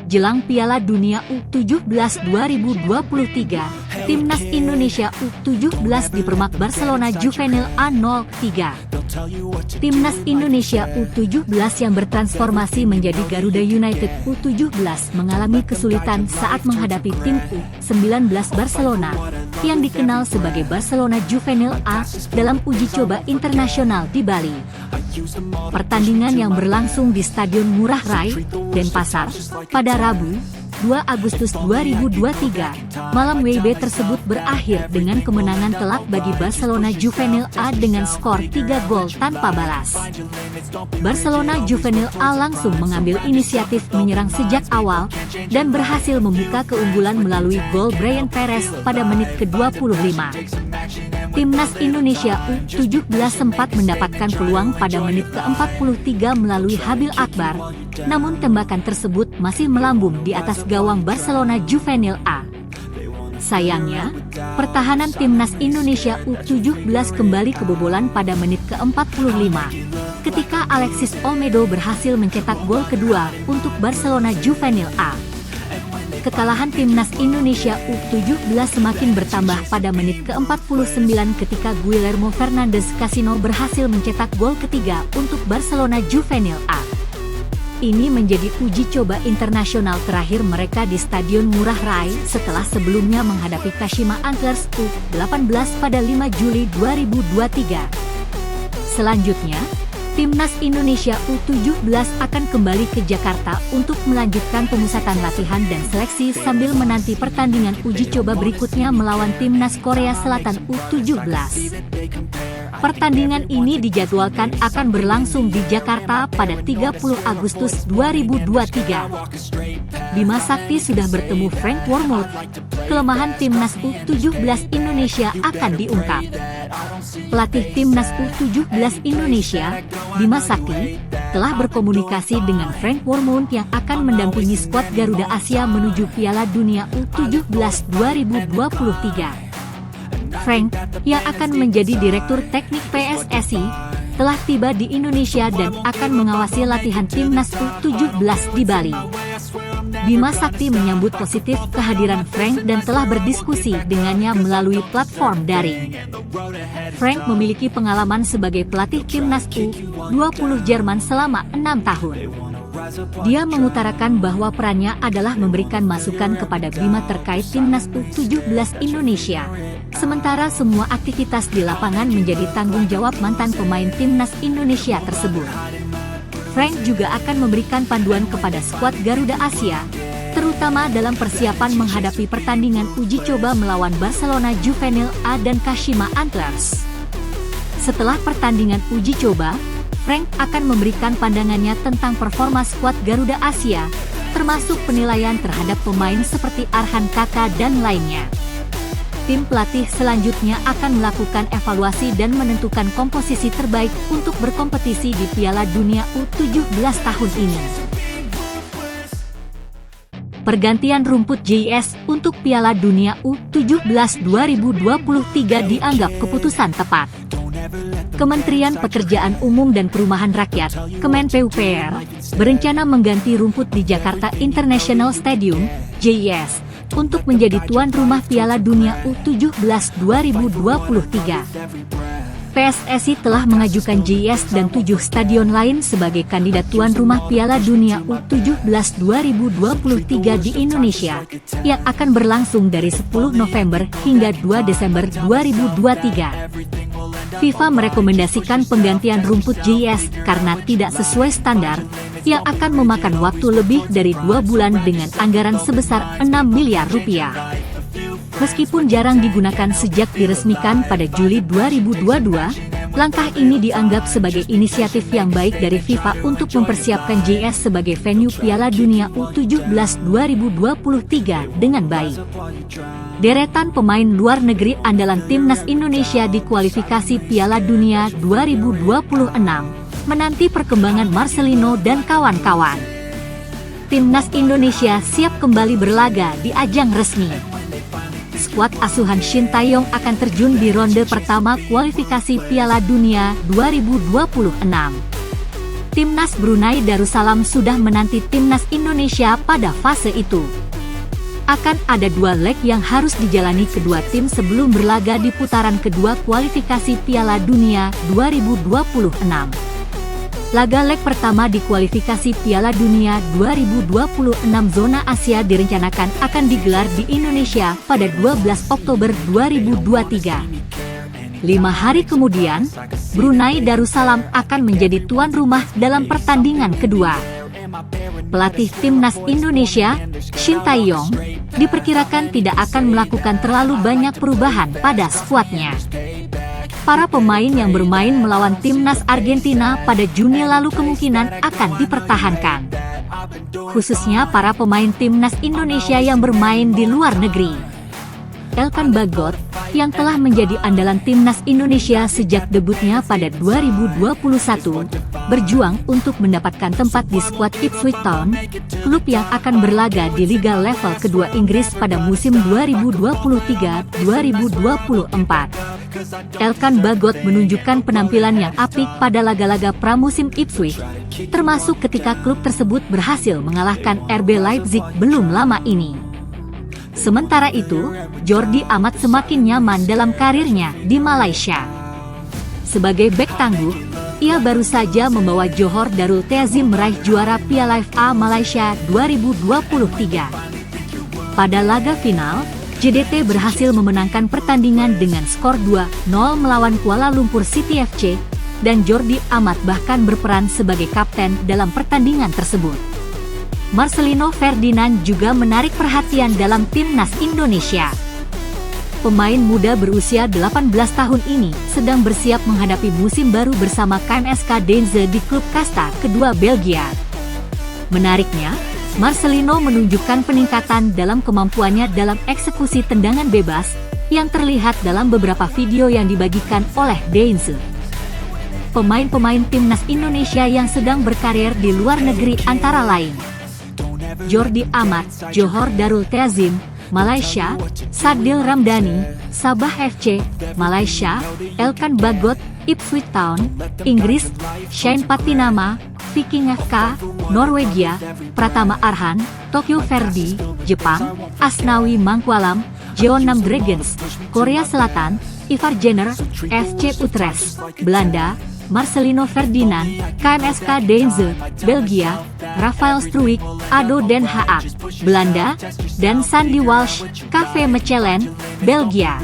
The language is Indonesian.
Jelang Piala Dunia U17 2023, Timnas Indonesia U17 dipermak Barcelona Juvenil A03. Timnas Indonesia U17 yang bertransformasi menjadi Garuda United U17 mengalami kesulitan saat menghadapi tim U19 Barcelona, yang dikenal sebagai Barcelona Juvenil A, dalam uji coba internasional di Bali. Pertandingan yang berlangsung di Stadion Ngurah Rai, Denpasar, pada Rabu, 2 Agustus 2023, malam WIB tersebut berakhir dengan kemenangan telak bagi Barcelona Juvenil A dengan skor 3 gol tanpa balas. Barcelona Juvenil A langsung mengambil inisiatif menyerang sejak awal dan berhasil membuka keunggulan melalui gol Brian Perez pada menit ke-25. Timnas Indonesia U17 sempat mendapatkan peluang pada menit ke-43 melalui Habil Akbar, namun tembakan tersebut masih melambung di atas gawang Barcelona Juvenil A. Sayangnya, pertahanan Timnas Indonesia U17 kembali kebobolan pada menit ke-45, ketika Alexis Olmedo berhasil mencetak gol kedua untuk Barcelona Juvenil A. Kekalahan Timnas Indonesia U17 semakin bertambah pada menit ke-49 ketika Guillermo Fernandes Casino berhasil mencetak gol ketiga untuk Barcelona Juvenil A. Ini menjadi uji coba internasional terakhir mereka di Stadion Ngurah Rai setelah sebelumnya menghadapi Kashima Antlers U18 pada 5 Juli 2023. Selanjutnya, Timnas Indonesia U17 akan kembali ke Jakarta untuk melanjutkan pemusatan latihan dan seleksi sambil menanti pertandingan uji coba berikutnya melawan Timnas Korea Selatan U17. Pertandingan ini dijadwalkan akan berlangsung di Jakarta pada 30 Agustus 2023. Bima Sakti sudah bertemu Frank Wormold. Kelemahan Timnas U17 Indonesia akan diungkap. Pelatih Timnas U17 Indonesia, Bima Sakti, telah berkomunikasi dengan Frank Wormold yang akan mendampingi skuad Garuda Asia menuju Piala Dunia U17 2023. Frank, yang akan menjadi Direktur Teknik PSSI, telah tiba di Indonesia dan akan mengawasi latihan Timnas U17 di Bali. Bima Sakti menyambut positif kehadiran Frank dan telah berdiskusi dengannya melalui platform daring. Frank memiliki pengalaman sebagai pelatih Timnas U20 Jerman selama 6 tahun. Dia mengutarakan bahwa perannya adalah memberikan masukan kepada Bima terkait Timnas U17 Indonesia. Sementara semua aktivitas di lapangan menjadi tanggung jawab mantan pemain Timnas Indonesia tersebut. Frank juga akan memberikan panduan kepada skuad Garuda Asia, terutama dalam persiapan menghadapi pertandingan uji coba melawan Barcelona Juvenil A dan Kashima Antlers. Setelah pertandingan uji coba, Frank akan memberikan pandangannya tentang performa skuad Garuda Asia, termasuk penilaian terhadap pemain seperti Arhan Kaka dan lainnya. Tim pelatih selanjutnya akan melakukan evaluasi dan menentukan komposisi terbaik untuk berkompetisi di Piala Dunia U17 tahun ini. Pergantian rumput JS untuk Piala Dunia U17 2023 dianggap keputusan tepat. Kementerian Pekerjaan Umum dan Perumahan Rakyat, Kemen-PUPR, berencana mengganti rumput di Jakarta International Stadium, JIS, untuk menjadi tuan rumah Piala Dunia U17 2023. PSSI telah mengajukan JIS dan 7 stadion lain sebagai kandidat tuan rumah Piala Dunia U17 2023 di Indonesia, yang akan berlangsung dari 10 November hingga 2 Desember 2023. FIFA merekomendasikan penggantian rumput JIS karena tidak sesuai standar, yang akan memakan waktu lebih dari 2 bulan dengan anggaran sebesar 6 miliar rupiah. Meskipun jarang digunakan sejak diresmikan pada Juli 2022, langkah ini dianggap sebagai inisiatif yang baik dari FIFA untuk mempersiapkan JS sebagai venue Piala Dunia U17 2023 dengan baik. Deretan pemain luar negeri andalan Timnas Indonesia di kualifikasi Piala Dunia 2026 menanti perkembangan Marcelino dan kawan-kawan. Timnas Indonesia siap kembali berlaga di ajang resmi. Skuad asuhan Shin Tae-yong akan terjun di ronde pertama kualifikasi Piala Dunia 2026. Timnas Brunei Darussalam sudah menanti Timnas Indonesia pada fase itu. Akan ada 2 leg yang harus dijalani kedua tim sebelum berlaga di putaran kedua kualifikasi Piala Dunia 2026. Laga leg pertama di kualifikasi Piala Dunia 2026 zona Asia direncanakan akan digelar di Indonesia pada 12 Oktober 2023. 5 hari kemudian, Brunei Darussalam akan menjadi tuan rumah dalam pertandingan kedua. Pelatih Timnas Indonesia, Shin Tae-yong, diperkirakan tidak akan melakukan terlalu banyak perubahan pada skuadnya. Para pemain yang bermain melawan Timnas Argentina pada Juni lalu kemungkinan akan dipertahankan. Khususnya para pemain Timnas Indonesia yang bermain di luar negeri. Elkan Bagot, yang telah menjadi andalan Timnas Indonesia sejak debutnya pada 2021, berjuang untuk mendapatkan tempat di skuad Ipswich Town, klub yang akan berlaga di Liga level kedua Inggris pada musim 2023-2024. Elkan Bagot menunjukkan penampilan yang apik pada laga-laga pramusim Ipswich, termasuk ketika klub tersebut berhasil mengalahkan RB Leipzig belum lama ini. Sementara itu, Jordi Amat semakin nyaman dalam karirnya di Malaysia. Sebagai bek tangguh, ia baru saja membawa Johor Darul Ta'zim meraih juara Piala FA Malaysia 2023. Pada laga final, JDT berhasil memenangkan pertandingan dengan skor 2-0 melawan Kuala Lumpur City FC, dan Jordi Amat bahkan berperan sebagai kapten dalam pertandingan tersebut. Marcelino Ferdinand juga menarik perhatian dalam Timnas Indonesia. Pemain muda berusia 18 tahun ini sedang bersiap menghadapi musim baru bersama KMSK Deinze di klub kasta kedua Belgia. Menariknya, Marcelino menunjukkan peningkatan dalam kemampuannya dalam eksekusi tendangan bebas yang terlihat dalam beberapa video yang dibagikan oleh Deinze. Pemain-pemain Timnas Indonesia yang sedang berkarir di luar negeri antara lain Jordi Amat, Johor Darul Ta'zim, Malaysia; Sadil Ramdhani, Sabah FC, Malaysia; Elkan Bagot, Ipswich Town, Inggris; Shane Patinama, Viking FK, Norwegia; Pratama Arhan, Tokyo Verdy, Jepang; Asnawi Mangkualam, Jeonnam Dragons, Korea Selatan; Ivar Jenner, FC Utrecht, Belanda; Marcelino Ferdinand, KMSK Deinze, Belgia; Rafael Struijk, ADO Den Haag, Belanda; dan Sandy Walsh, KV Mechelen, Belgia.